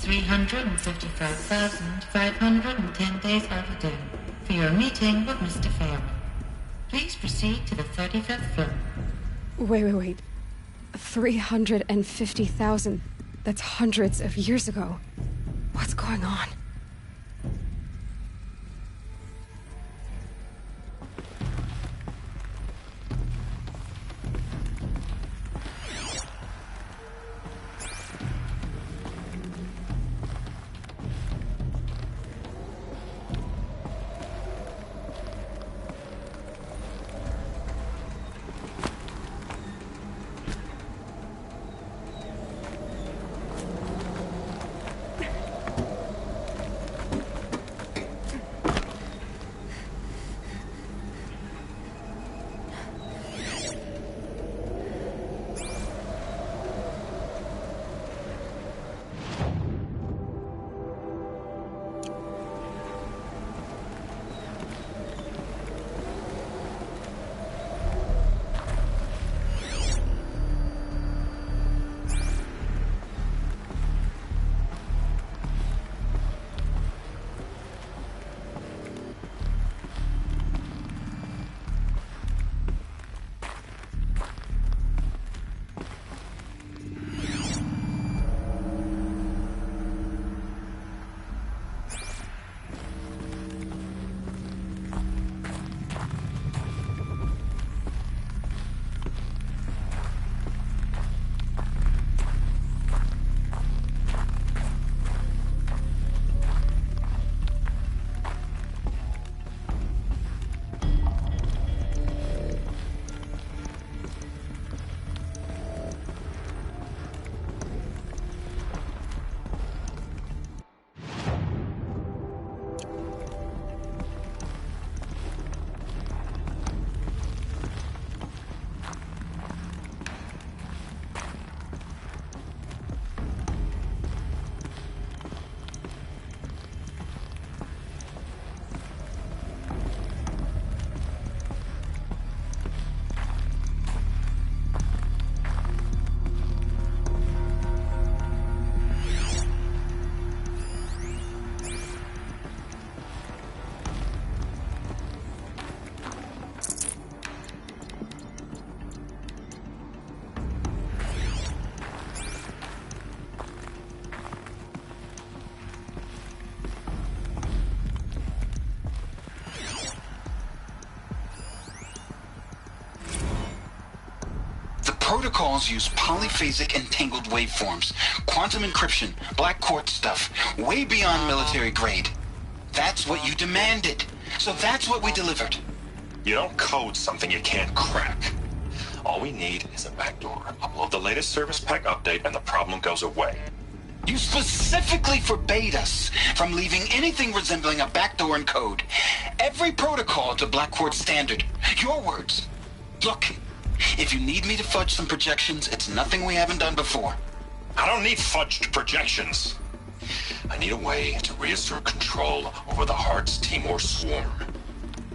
355,510 days overdue for your meeting with Mr. Fairman. Please proceed to the 35th floor. Wait. 350,000. That's hundreds of years ago. What's going on? Protocols use polyphasic entangled waveforms, quantum encryption, black quartz stuff, way beyond military grade. That's what you demanded, so that's what we delivered. You don't code something you can't crack. All we need is a backdoor. Upload the latest service pack update and the problem goes away. You specifically forbade us from leaving anything resembling a backdoor in code. Every protocol to black quartz standard. Your words. Look. If you need me to fudge some projections, it's nothing we haven't done before. I don't need fudged projections. I need a way to reassert control over the Heart's Timor swarm.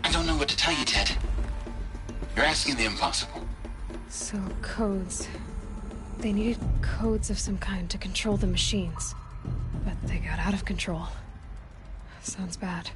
I don't know what to tell you, Ted. You're asking the impossible. So, codes. They needed codes of some kind to control the machines. But they got out of control. Sounds bad.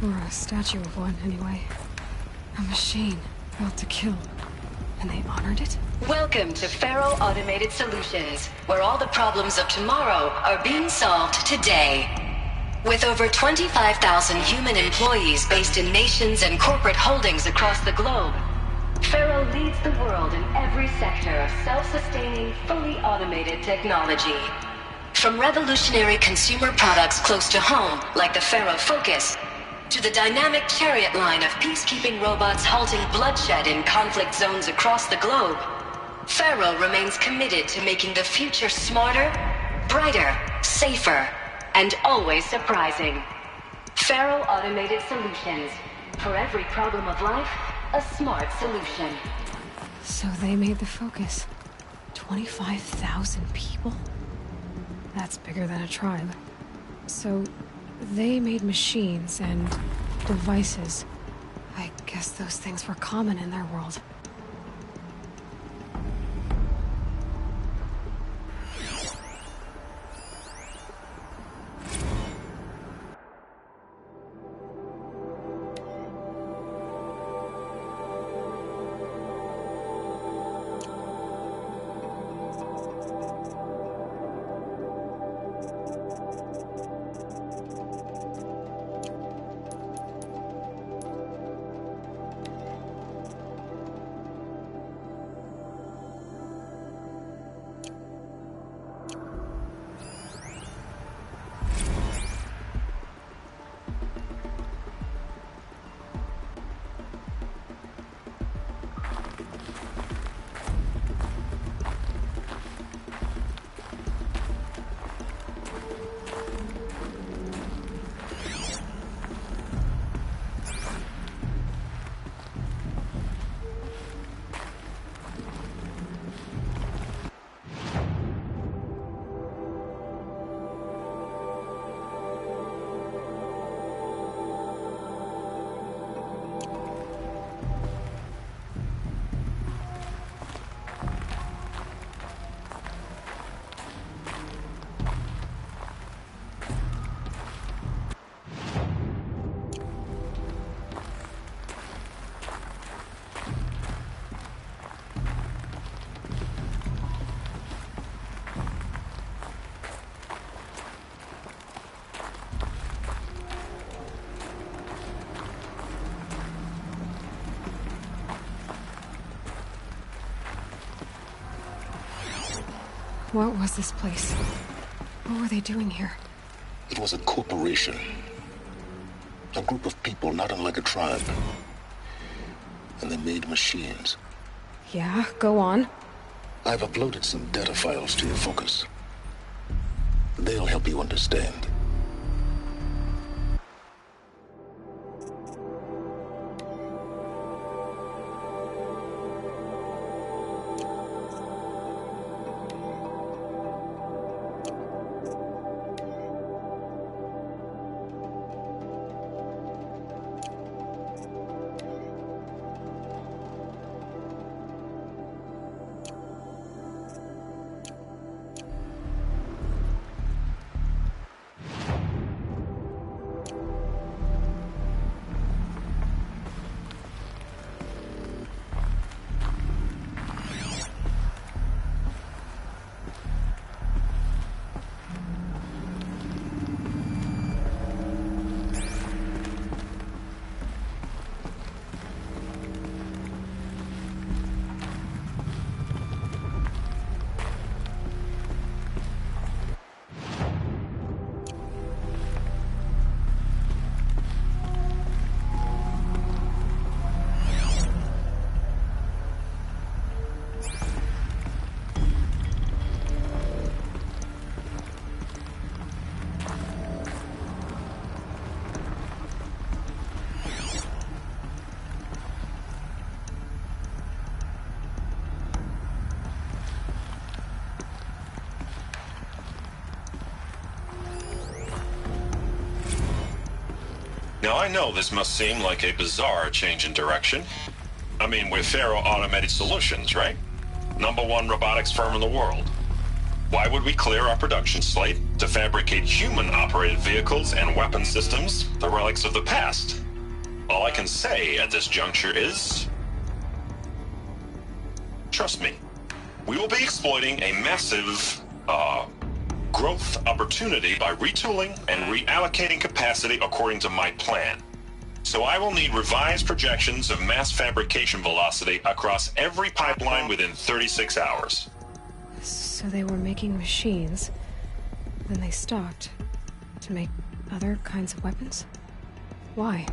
Or a statue of one, anyway. A machine built to kill. And they honored it? Welcome to Faro Automated Solutions, where all the problems of tomorrow are being solved today. With over 25,000 human employees based in nations and corporate holdings across the globe, Faro leads the world in every sector of self-sustaining, fully automated technology. From revolutionary consumer products close to home, like the Faro Focus, to the dynamic chariot line of peacekeeping robots halting bloodshed in conflict zones across the globe, Faro remains committed to making the future smarter, brighter, safer, and always surprising. Faro Automated Solutions. For every problem of life, a smart solution. So they made the Focus. 25,000 people? That's bigger than a tribe. So they made machines and devices. I guess those things were common in their world. What was this place? What were they doing here? It was a corporation. A group of people not unlike a tribe. And they made machines. Yeah, go on. I've uploaded some data files to your Focus. They'll help you understand. Now, I know this must seem like a bizarre change in direction. I mean, we're Faro Automated Solutions, right? #1 robotics firm in the world. Why would we clear our production slate to fabricate human-operated vehicles and weapon systems, the relics of the past? All I can say at this juncture is... trust me, we will be exploiting a massive, growth opportunity by retooling and reallocating capacity according to my plan. So I will need revised projections of mass fabrication velocity across every pipeline within 36 hours. So they were making machines, then they stopped to make other kinds of weapons? Why?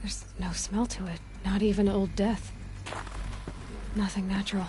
There's no smell to it, not even old death. Nothing natural.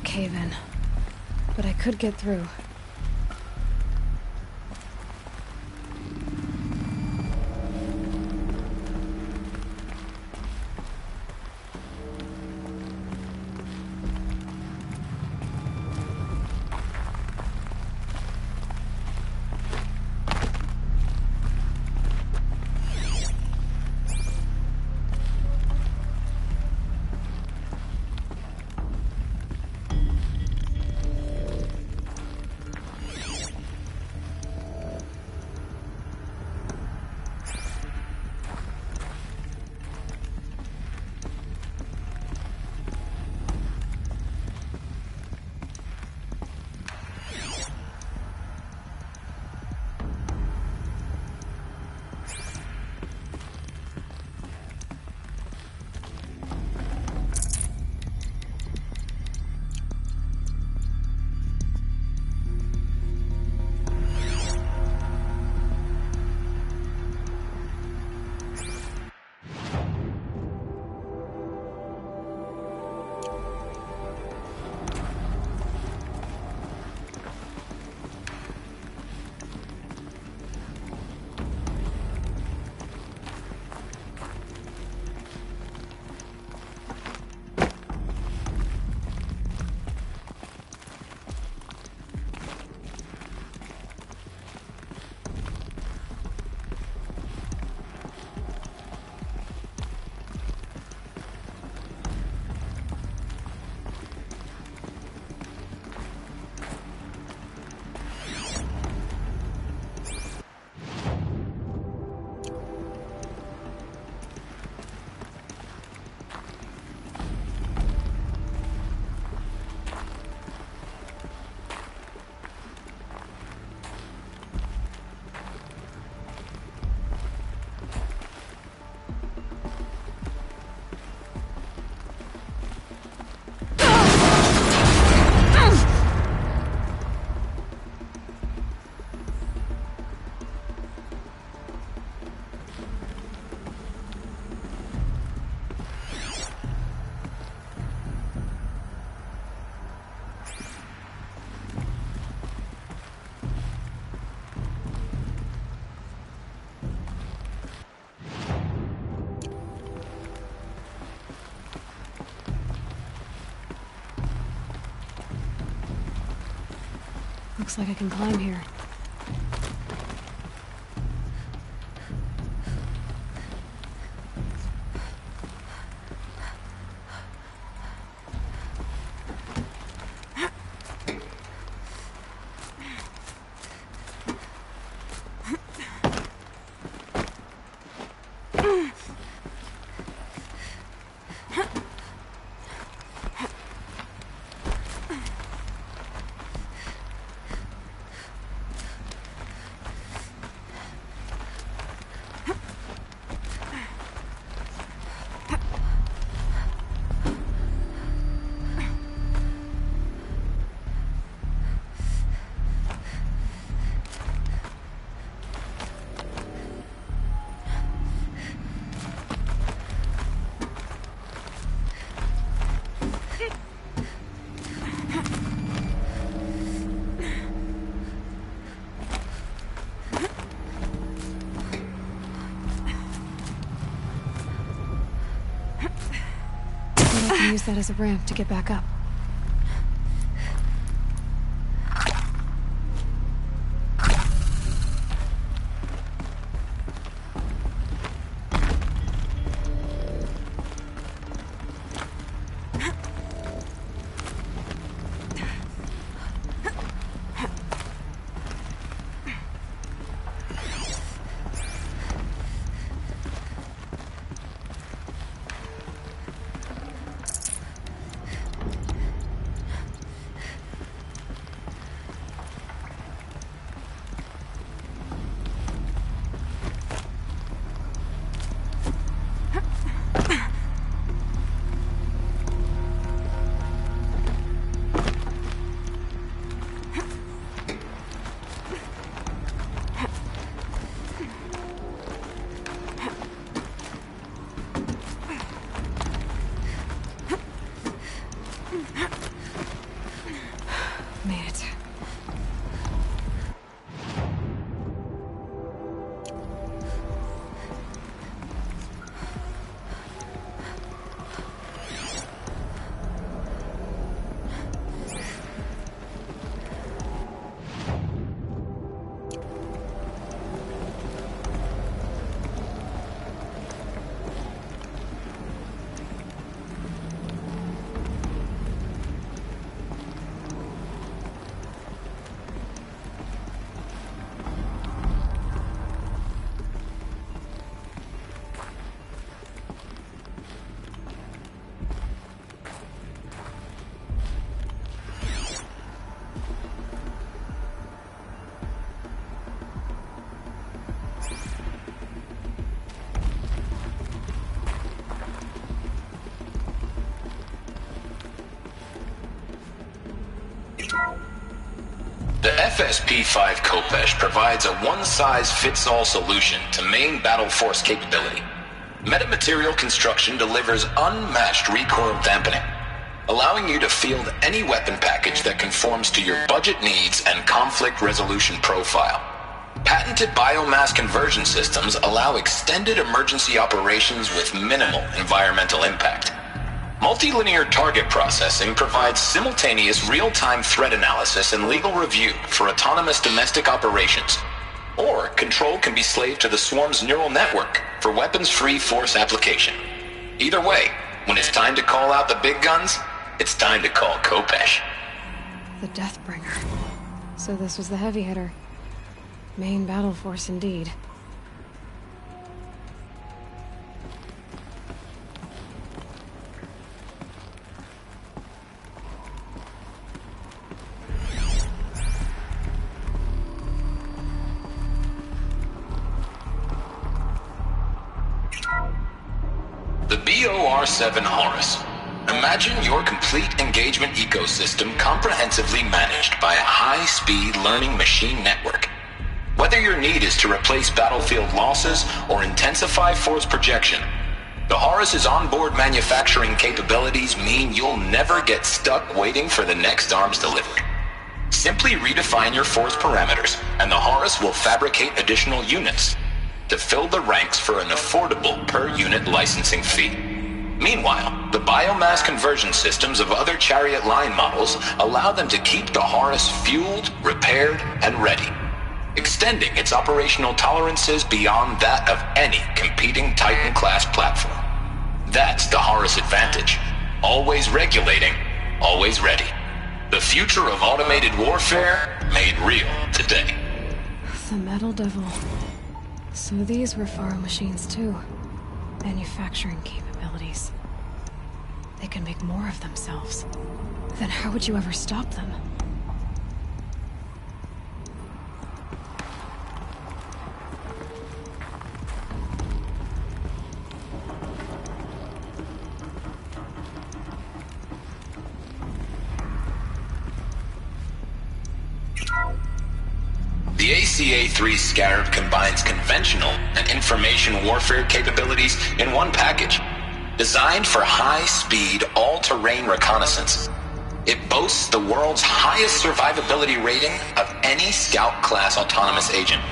Cave-in. But I could get through. Looks like I can climb here. I can use that as a ramp to get back up. Made it. The FSP-5 Khopesh provides a one-size-fits-all solution to main battle force capability. Metamaterial construction delivers unmatched recoil dampening, allowing you to field any weapon package that conforms to your budget needs and conflict resolution profile. Patented biomass conversion systems allow extended emergency operations with minimal environmental impact. Multilinear target processing provides simultaneous real-time threat analysis and legal review for autonomous domestic operations. Or control can be slaved to the swarm's neural network for weapons-free force application. Either way, when it's time to call out the big guns, it's time to call Khopesh. The Deathbringer. So this was the heavy hitter. Main battle force indeed. The BOR-7 Horus. Imagine your complete engagement ecosystem comprehensively managed by a high-speed learning machine network. Whether your need is to replace battlefield losses or intensify force projection, the Horus's onboard manufacturing capabilities mean you'll never get stuck waiting for the next arms delivery. Simply redefine your force parameters, and the Horus will fabricate additional units to fill the ranks for an affordable per-unit licensing fee. Meanwhile, the biomass conversion systems of other Chariot line models allow them to keep the Horus fueled, repaired, and ready, extending its operational tolerances beyond that of any competing Titan-class platform. That's the Horus advantage. Always regulating, always ready. The future of automated warfare made real today. The Metal Devil. So these were Faro machines too. Manufacturing capabilities. They can make more of themselves. Then how would you ever stop them? The ACA-3 Scarab combines conventional and information warfare capabilities in one package. Designed for high-speed, all-terrain reconnaissance, it boasts the world's highest survivability rating of any Scout-class autonomous agent.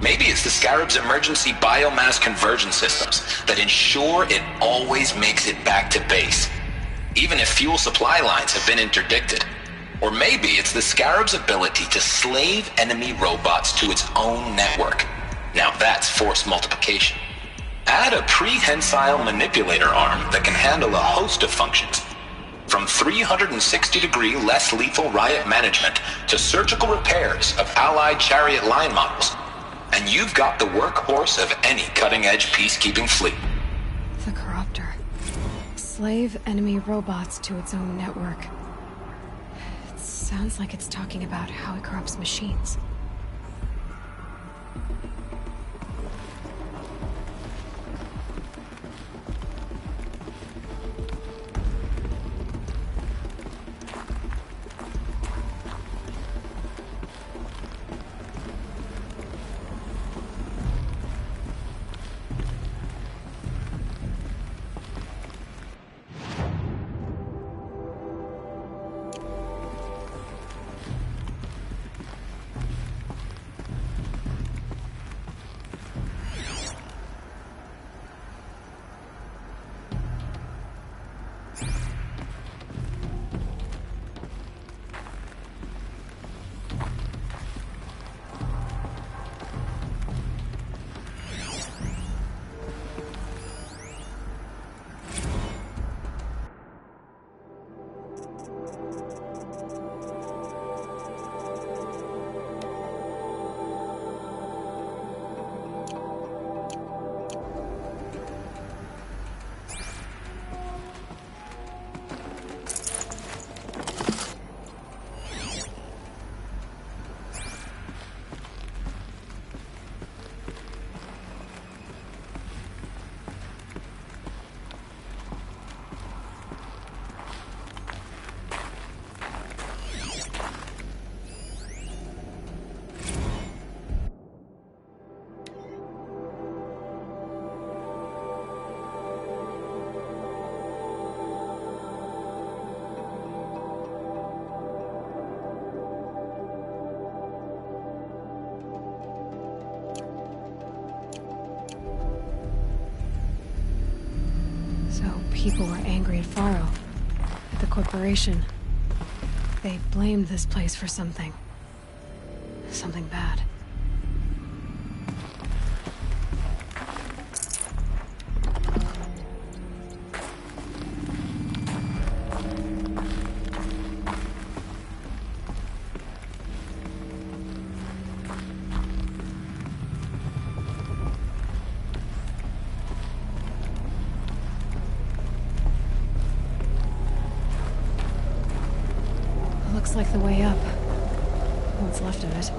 Maybe it's the Scarab's emergency biomass conversion systems that ensure it always makes it back to base, even if fuel supply lines have been interdicted. Or maybe it's the Scarab's ability to slave enemy robots to its own network. Now that's force multiplication. Add a prehensile manipulator arm that can handle a host of functions, from 360-degree less lethal riot management to surgical repairs of allied Chariot line models, and you've got the workhorse of any cutting-edge peacekeeping fleet. The Corruptor. Slave enemy robots to its own network. It sounds like it's talking about how it corrupts machines. People were angry at Faro, at the corporation. They blamed this place for something. Something bad. Looks like the way up. What's left of it.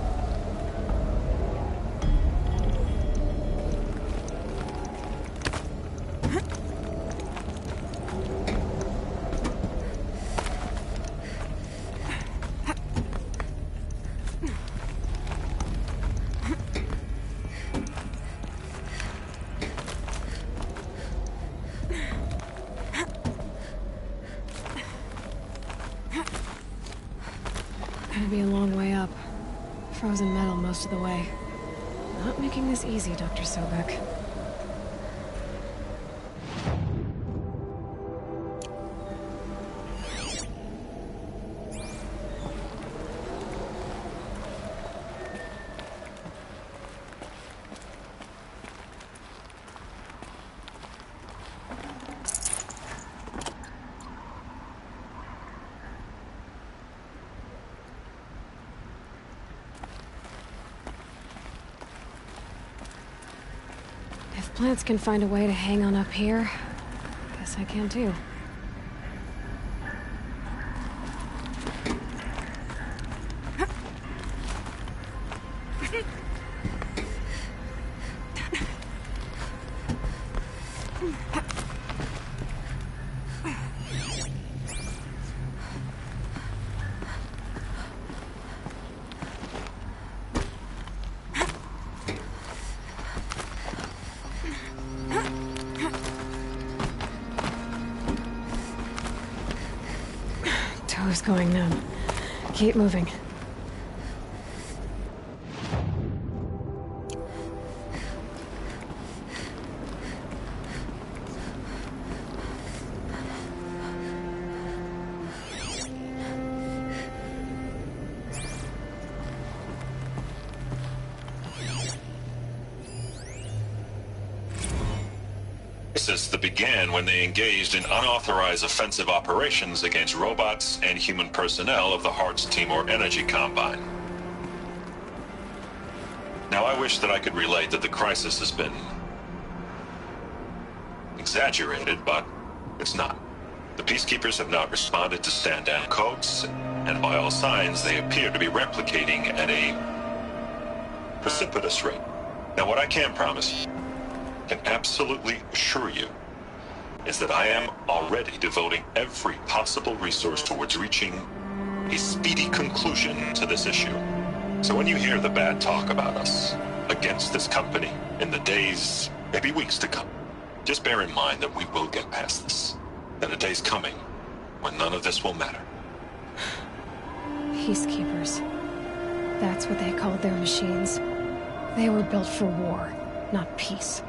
Gonna be a long way up. Frozen metal most of the way. Not making this easy, Dr. Sobek. plants can find a way to hang on up here, guess I can too. Toe's going numb. Keep moving. That began when they engaged in unauthorized offensive operations against robots and human personnel of the Heart's Timor Energy Combine. Now, I wish that I could relate that the crisis has been exaggerated, but it's not. The Peacekeepers have not responded to stand-down codes, and by all signs, they appear to be replicating at a precipitous rate. Now, what I can promise, can absolutely assure you, is that I am already devoting every possible resource towards reaching a speedy conclusion to this issue. So when you hear the bad talk about us against this company in the days, maybe weeks to come, just bear in mind that we will get past this. That a day's coming when none of this will matter. Peacekeepers. That's what they called their machines. They were built for war, not peace.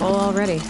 full already.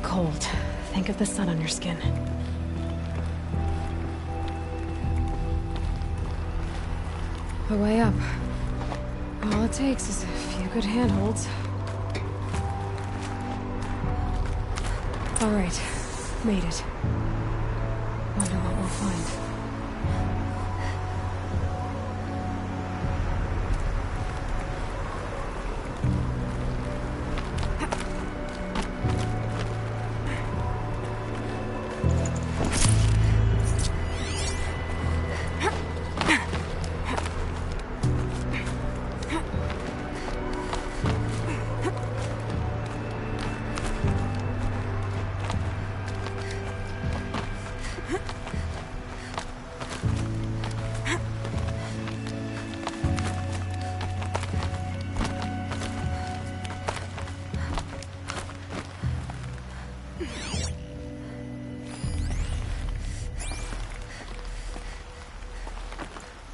Cold. Think of the sun on your skin. The way up. All it takes is a few good handholds. All right. Made it. Wonder what we'll find.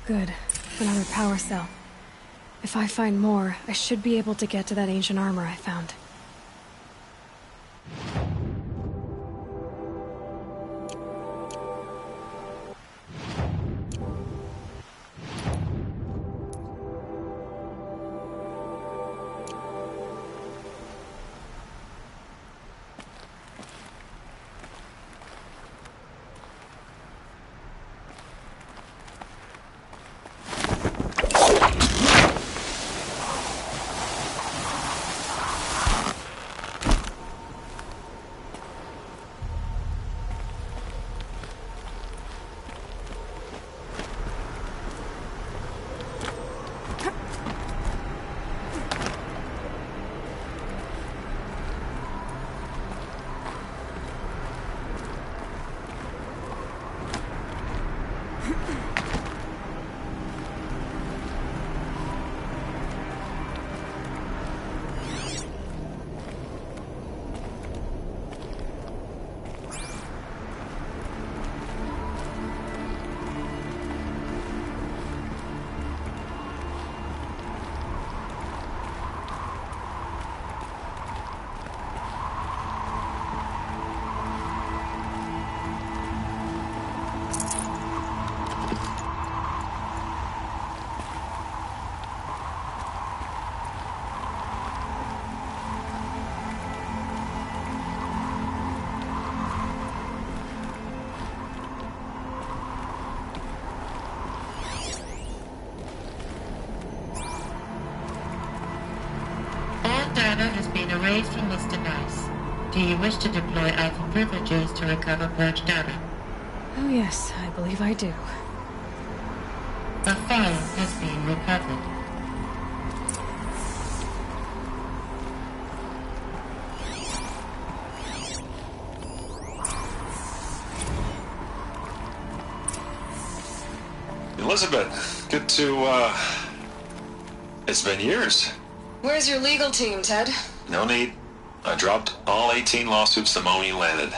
Good. Another power cell. If I find more, I should be able to get to that ancient armor I found. Data has been erased from this device. Do you wish to deploy Alpha privileges to recover purged data? Oh yes, I believe I do. The file has been recovered. Elizabeth, good to, it's been years. Where's your legal team, Ted? No need. I dropped all 18 lawsuits the moment you landed.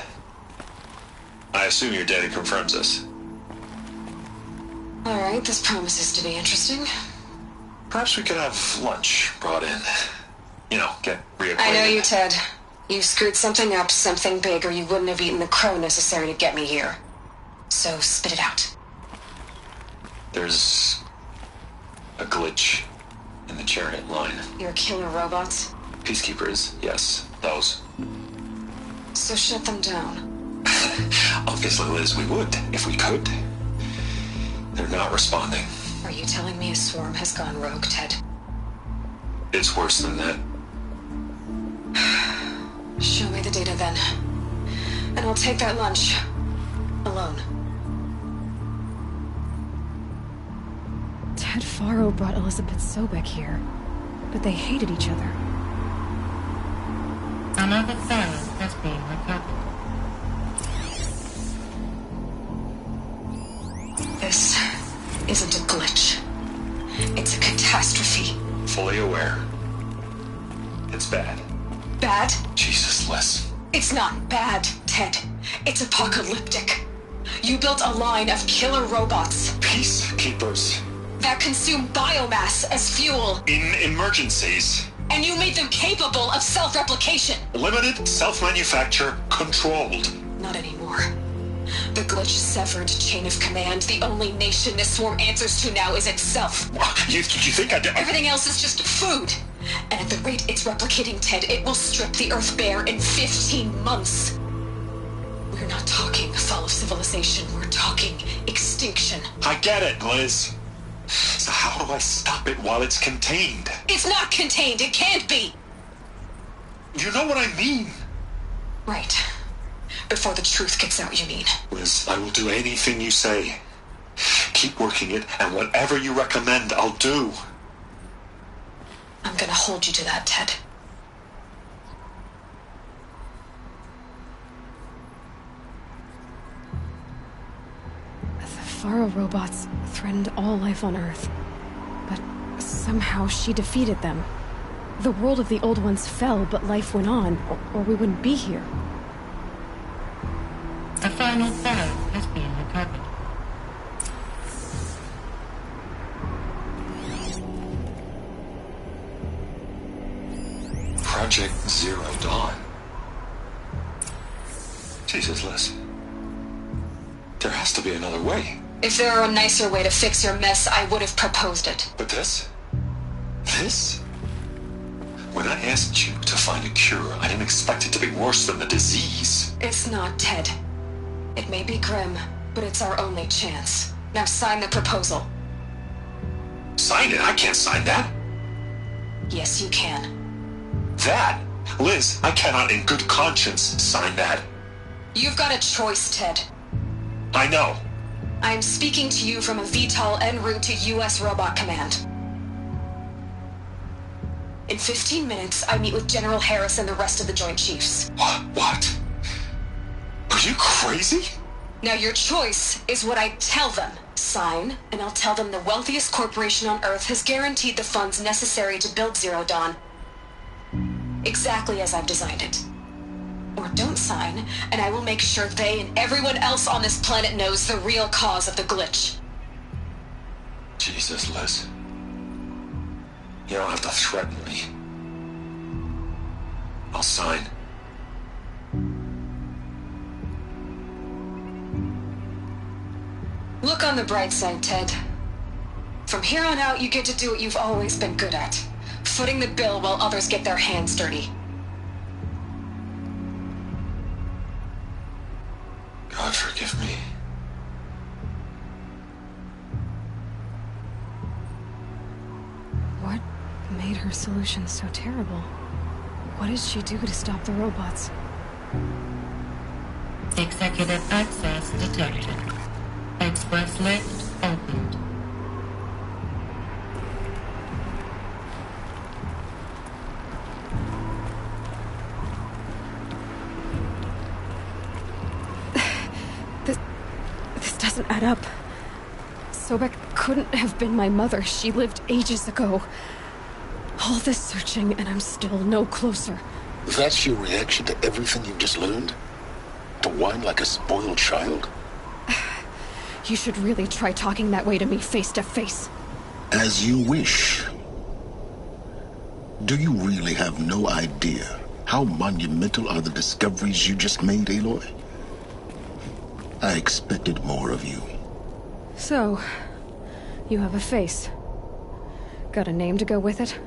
I assume your data confirms this. Alright, this promises to be interesting. Perhaps we could have lunch brought in. You know, get reacquainted. I know you, Ted. You screwed something up, something big, or you wouldn't have eaten the crow necessary to get me here. So, spit it out. There's a glitch in the chariot line. Your killer robots? Peacekeepers, yes, those. So shut them down. Obviously, Liz, we would, if we could. They're not responding. Are you telling me a swarm has gone rogue, Ted? It's worse than that. Show me the data then. And I'll take that lunch. Alone. Ted Faro brought Elizabeth Sobek here, but they hated each other. Another phone has been recovered. This isn't a glitch. It's a catastrophe. Fully aware. It's bad. Bad? Jesus, Liz. It's not bad, Ted. It's apocalyptic. You built a line of killer robots Peacekeepers. that consume biomass as fuel, In emergencies. and you made them capable of self-replication. Limited, self-manufacture, controlled. Not anymore. The glitch severed chain of command. The only nation this swarm answers to now is itself. You think I did? Everything else is just food. And at the rate it's replicating, Ted, it will strip the Earth bare in 15 months. We're not talking fall of civilization. We're talking extinction. I get it, Liz. So how do I stop it while it's contained? It's not contained. It can't be. You know what I mean. Right. Before the truth gets out, you mean? Liz, I will do anything you say. Keep working it, and whatever you recommend, I'll do. I'm gonna hold you to that, Ted. The Faro robots threatened all life on Earth. But somehow she defeated them. The world of the old ones fell, but life went on, or we wouldn't be here. A final phone has been recovered. Project Zero Dawn. Jesus, Liz. There has to be another way. If there were a nicer way to fix your mess, I would have proposed it. But this? This? When I asked you to find a cure, I didn't expect it to be worse than the disease. It's not, Ted. It may be grim, but it's our only chance. Now sign the proposal. Sign it? I can't sign that. Yes, you can. That? Liz, I cannot in good conscience sign that. You've got a choice, Ted. I know. I'm speaking to you from a VTOL en route to U.S. Robot Command. In 15 minutes, I meet with General Harris and the rest of the Joint Chiefs. What? Are you crazy? Now your choice is what I tell them. Sign, and I'll tell them the wealthiest corporation on Earth has guaranteed the funds necessary to build Zero Dawn. Exactly as I've designed it. Or don't sign, and I will make sure they and everyone else on this planet knows the real cause of the glitch. Jesus, Liz. You don't have to threaten me. I'll sign. Look on the bright side, Ted. From here on out, you get to do what you've always been good at. Footing the bill while others get their hands dirty. God forgive me. What made her solution so terrible? What did she do to stop the robots? Executive access detected. Express lift opened. This doesn't add up. Sobek couldn't have been my mother. She lived ages ago. All this searching, and I'm still no closer. That's your reaction to everything you've just learned? To whine like a spoiled child? You should really try talking that way to me face to face. As you wish. Do you really have no idea how monumental are the discoveries you just made, Aloy? I expected more of you. So, you have a face. Got a name to go with it?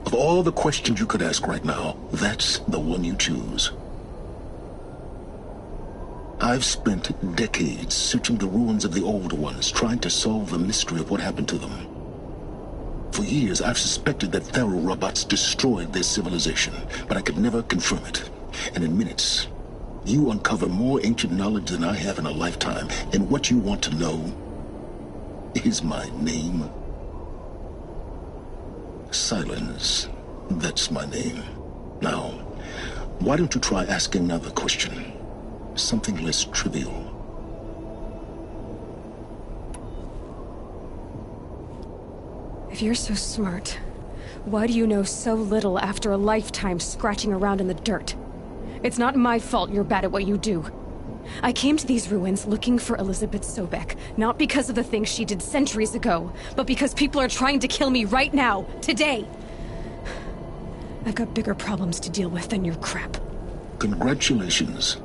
Of all the questions you could ask right now, that's the one you choose. I've spent decades searching the ruins of the old ones, trying to solve the mystery of what happened to them. For years, I've suspected that Faro robots destroyed their civilization, but I could never confirm it. And in minutes, you uncover more ancient knowledge than I have in a lifetime, and what you want to know is my name. Silence. That's my name. Now, why don't you try asking another question? Something less trivial. If you're so smart, why do you know so little after a lifetime scratching around in the dirt? It's not my fault you're bad at what you do. I came to these ruins looking for Elizabeth Sobek, not because of the things she did centuries ago, but because people are trying to kill me right now, today. I've got bigger problems to deal with than your crap. Congratulations.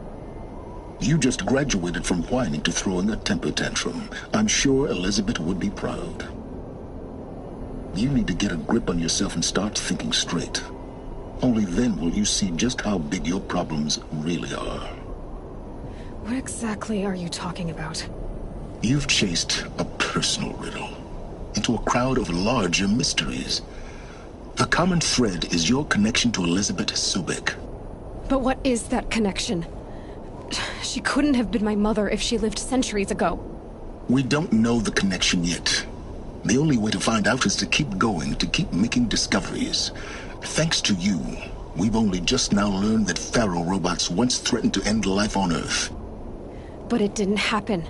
You just graduated from whining to throwing a temper tantrum. I'm sure Elizabeth would be proud. You need to get a grip on yourself and start thinking straight. Only then will you see just how big your problems really are. What exactly are you talking about? You've chased a personal riddle into a crowd of larger mysteries. The common thread is your connection to Elizabeth Sobek. But what is that connection? She couldn't have been my mother if she lived centuries ago. We don't know the connection yet. The only way to find out is to keep going, to keep making discoveries. Thanks to you, we've only just now learned that Faro robots once threatened to end life on Earth. But it didn't happen.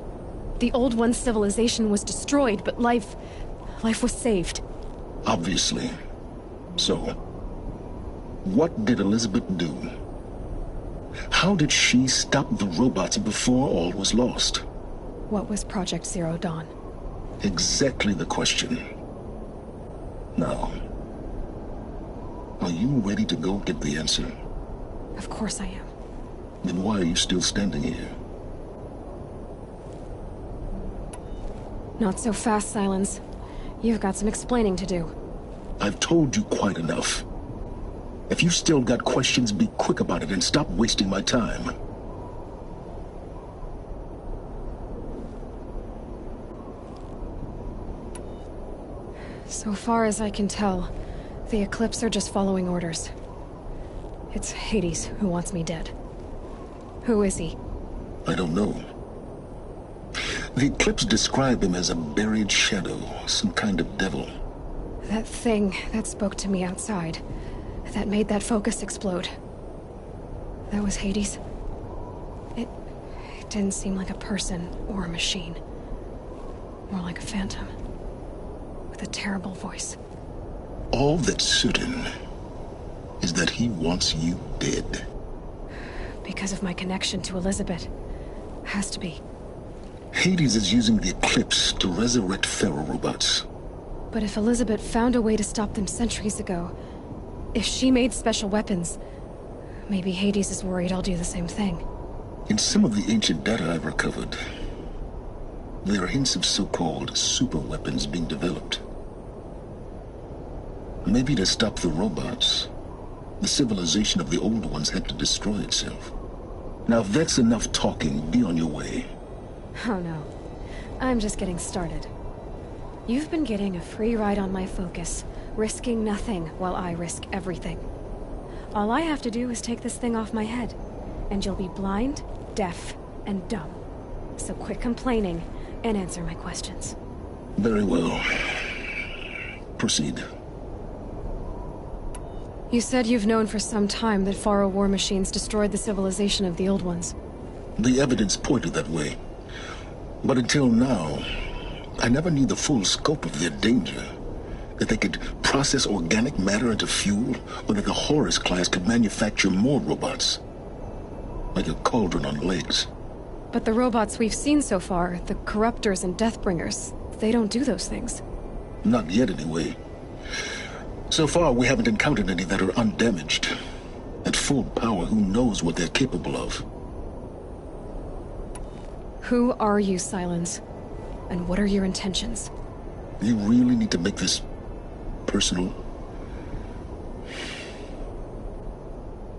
The Old One's civilization was destroyed, but life was saved. Obviously. So, what did Elizabeth do? How did she stop the robots before all was lost? What was Project Zero Dawn? Exactly the question. Now, are you ready to go get the answer? Of course I am. Then why are you still standing here? Not so fast, Silence. You've got some explaining to do. I've told you quite enough. If you've still got questions, be quick about it and stop wasting my time. So far as I can tell, the Eclipse are just following orders. It's Hades who wants me dead. Who is he? I don't know. The Eclipse describe him as a buried shadow, some kind of devil. That thing that spoke to me outside, that made that focus explode. That was Hades. It didn't seem like a person or a machine. More like a phantom. With a terrible voice. All that's certain is that he wants you dead. Because of my connection to Elizabeth. Has to be. Hades is using the Eclipse to resurrect Faro robots. But if Elizabeth found a way to stop them centuries ago, if she made special weapons, maybe Hades is worried I'll do the same thing. In some of the ancient data I've recovered, there are hints of so-called super weapons being developed. Maybe to stop the robots, the civilization of the old ones had to destroy itself. Now if that's enough talking, be on your way. Oh no. I'm just getting started. You've been getting a free ride on my focus, risking nothing while I risk everything. All I have to do is take this thing off my head, and you'll be blind, deaf, and dumb. So quit complaining and answer my questions. Very well. Proceed. You said you've known for some time that Faro war machines destroyed the civilization of the old ones. The evidence pointed that way. But until now, I never knew the full scope of their danger. That they could process organic matter into fuel, or that the Horus class could manufacture more robots. Like a cauldron on legs. But the robots we've seen so far, the Corruptors and Deathbringers, they don't do those things. Not yet, anyway. So far, we haven't encountered any that are undamaged. At full power, who knows what they're capable of? Who are you, Silence? And what are your intentions? You really need to make this personal?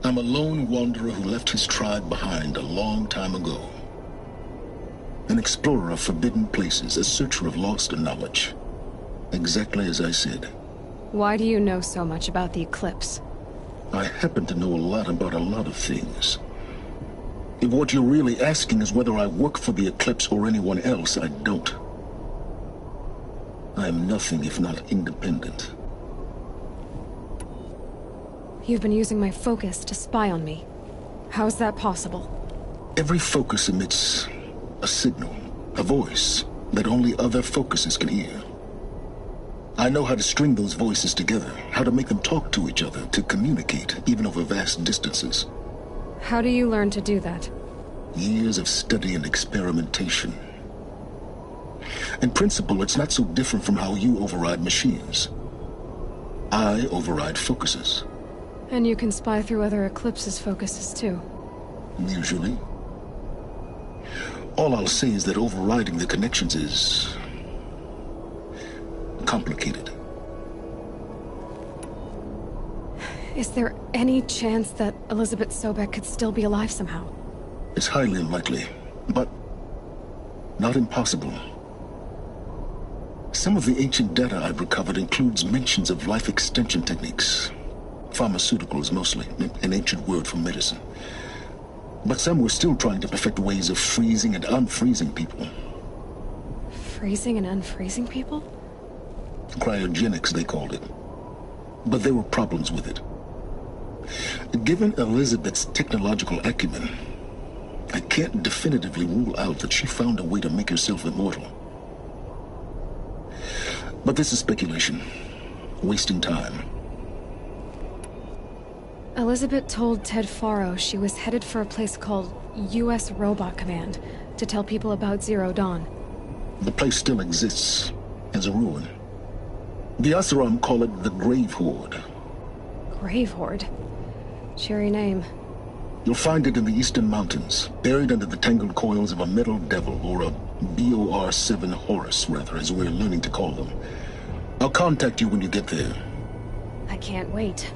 I'm a lone wanderer who left his tribe behind a long time ago. An explorer of forbidden places, a searcher of lost knowledge. Exactly as I said. Why do you know so much about the Eclipse? I happen to know a lot about a lot of things. If what you're really asking is whether I work for the Eclipse or anyone else, I don't. I am nothing if not independent. You've been using my focus to spy on me. How's that possible? Every focus emits a signal, a voice, that only other focuses can hear. I know how to string those voices together, how to make them talk to each other, to communicate, even over vast distances. How do you learn to do that? Years of study and experimentation. In principle, it's not so different from how you override machines. I override focuses. And you can spy through other Eclipse's focuses too. Usually. All I'll say is that overriding the connections is complicated. Is there any chance that Elizabeth Sobek could still be alive somehow? It's highly unlikely, but not impossible. Some of the ancient data I've recovered includes mentions of life extension techniques. Pharmaceuticals, mostly, an ancient word for medicine. But some were still trying to perfect ways of freezing and unfreezing people. Freezing and unfreezing people? Cryogenics, they called it. But there were problems with it. Given Elizabeth's technological acumen, I can't definitively rule out that she found a way to make herself immortal. But this is speculation. Wasting time. Elizabeth told Ted Faro she was headed for a place called U.S. Robot Command to tell people about Zero Dawn. The place still exists as a ruin. The Asuram call it the Grave-Hoard. Grave-Hoard? Cheery name. You'll find it in the Eastern Mountains, buried under the tangled coils of a metal devil, or a BOR-7 Horus, rather, as we're learning to call them. I'll contact you when you get there. I can't wait.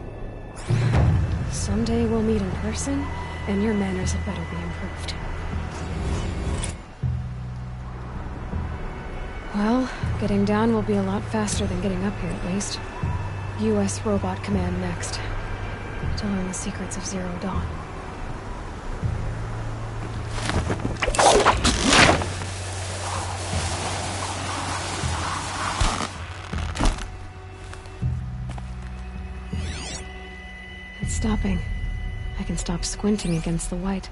Someday we'll meet in person, and your manners had better be improved. Well, getting down will be a lot faster than getting up here, at least. U.S. Robot Command next. To learn the secrets of Zero Dawn. It's stopping. I can stop squinting against the white.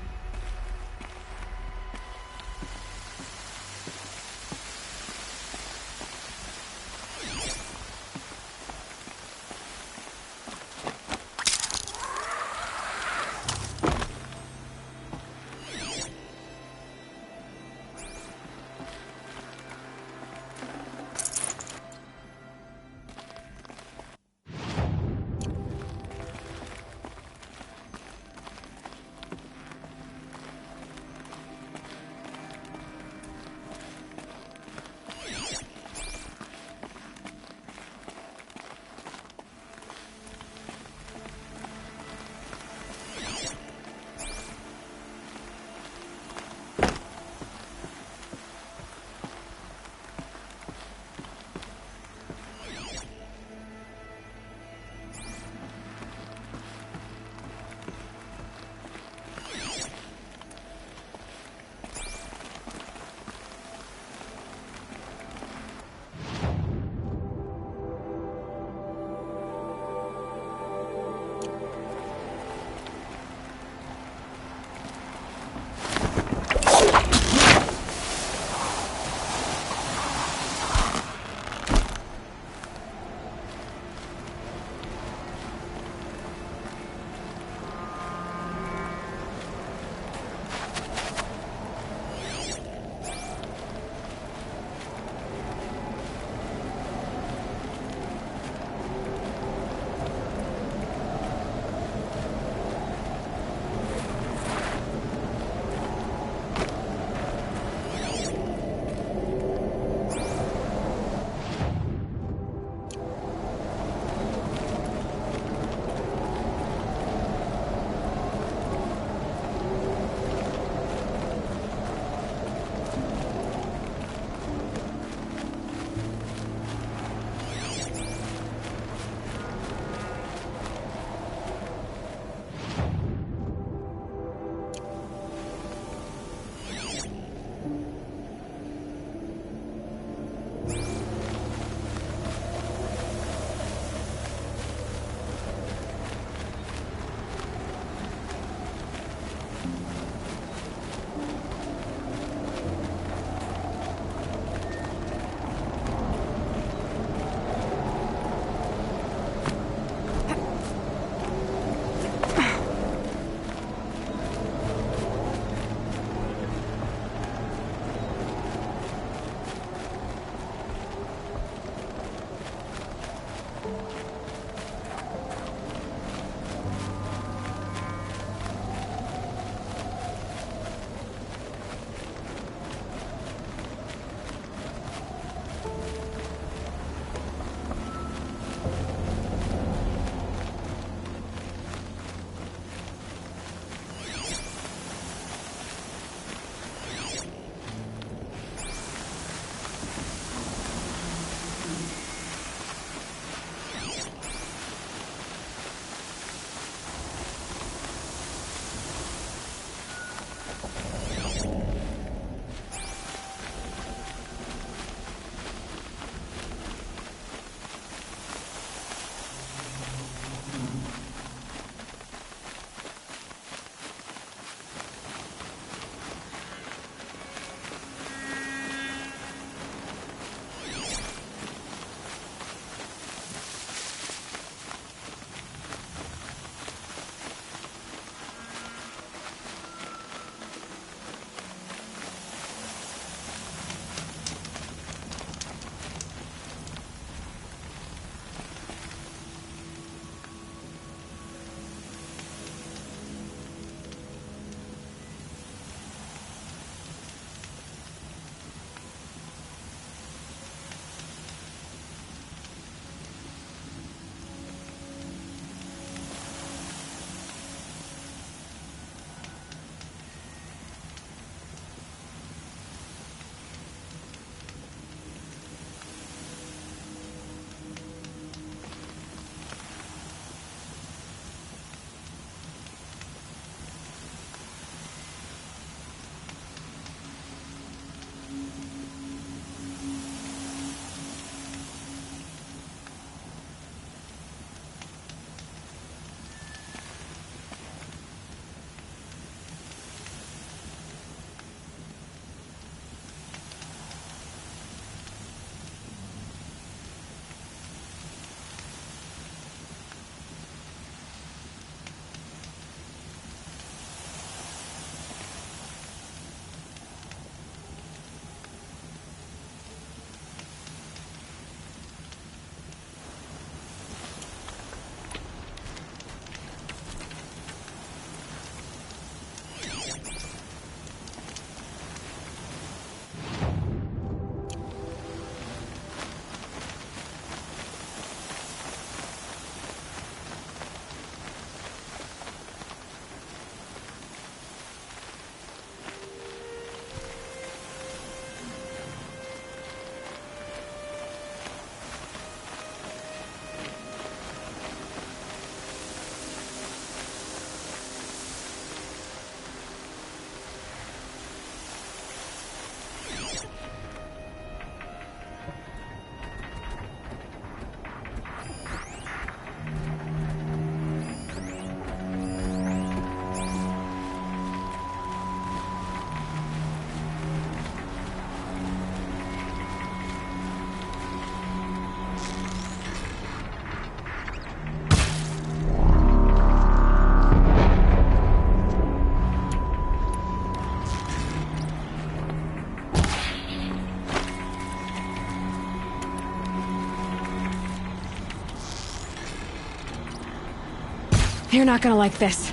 They're not gonna like this.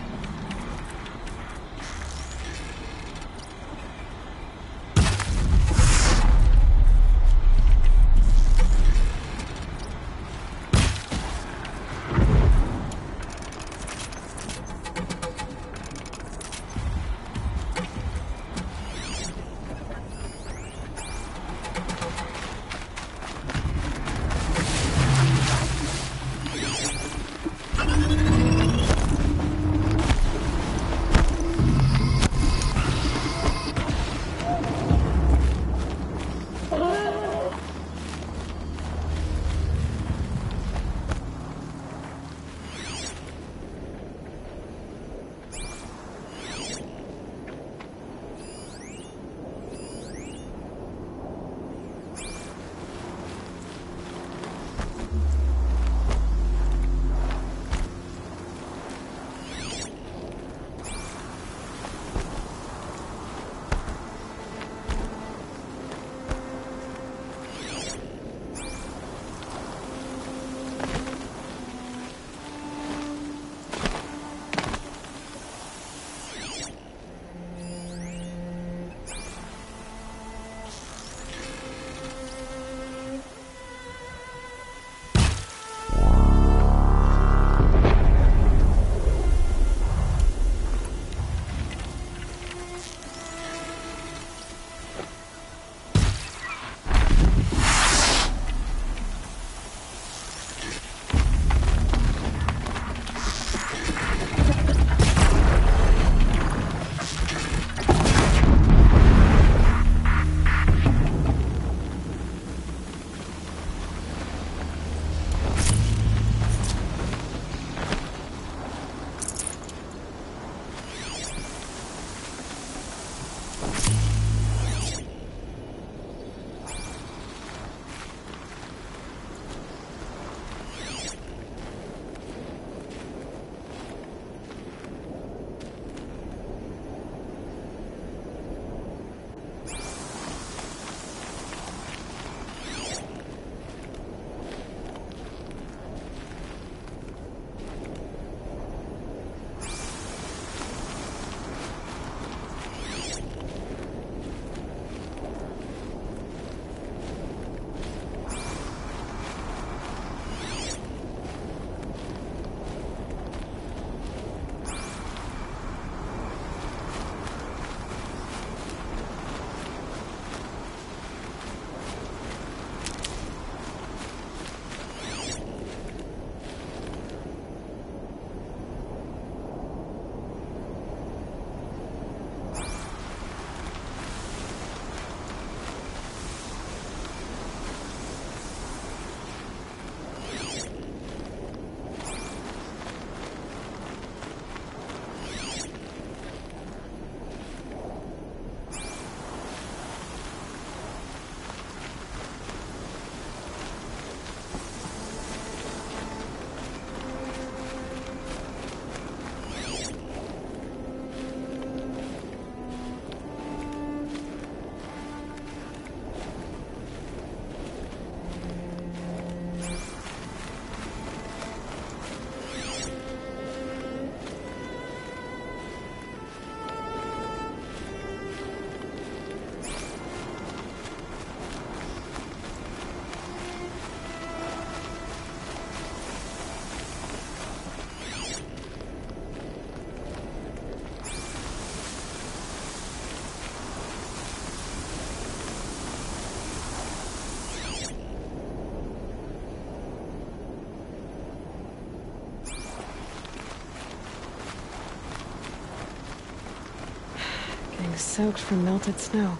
Soaked from melted snow.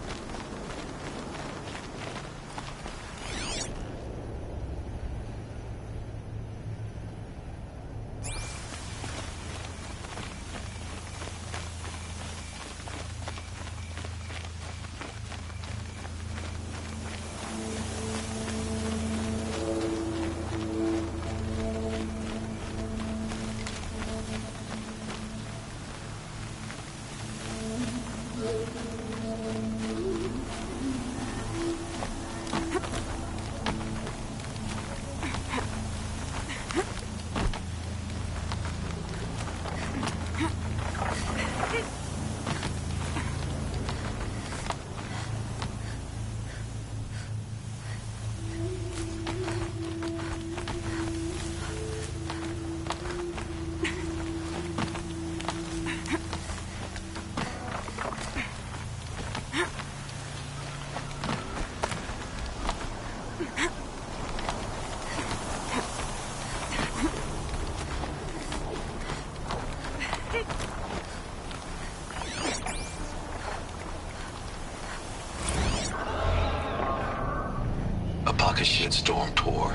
Pocket Shitstorm Tour,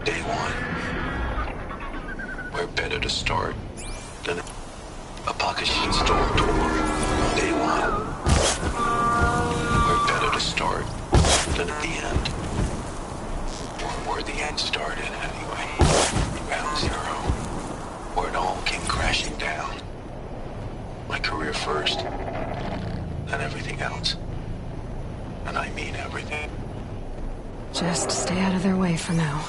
day one. Where better to start than a Pocket Shitstorm Tour, day one. Where better to start than at the end. Or where the end started, anyway. Ground zero. Where it all came crashing down. My career first, then everything else. And I mean everything. Just stay out of their way for now.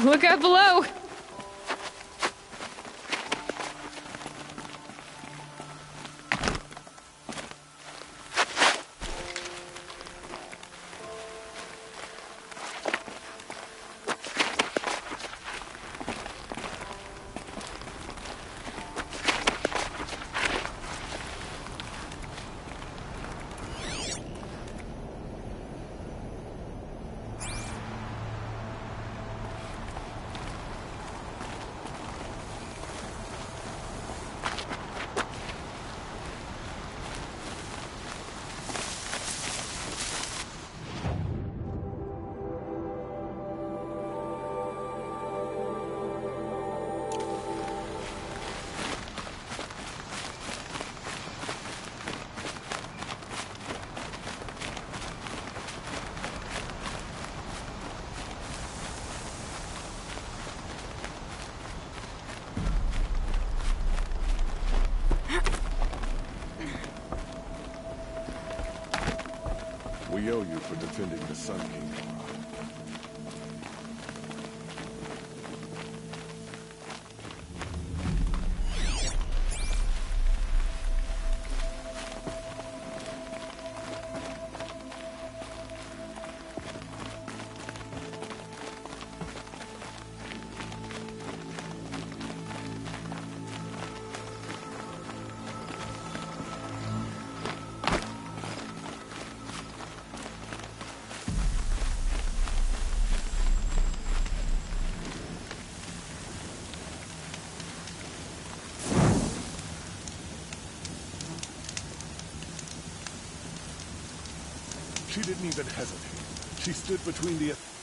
Look out below! We owe you for defending the Sun King. She didn't even hesitate. She stood between the...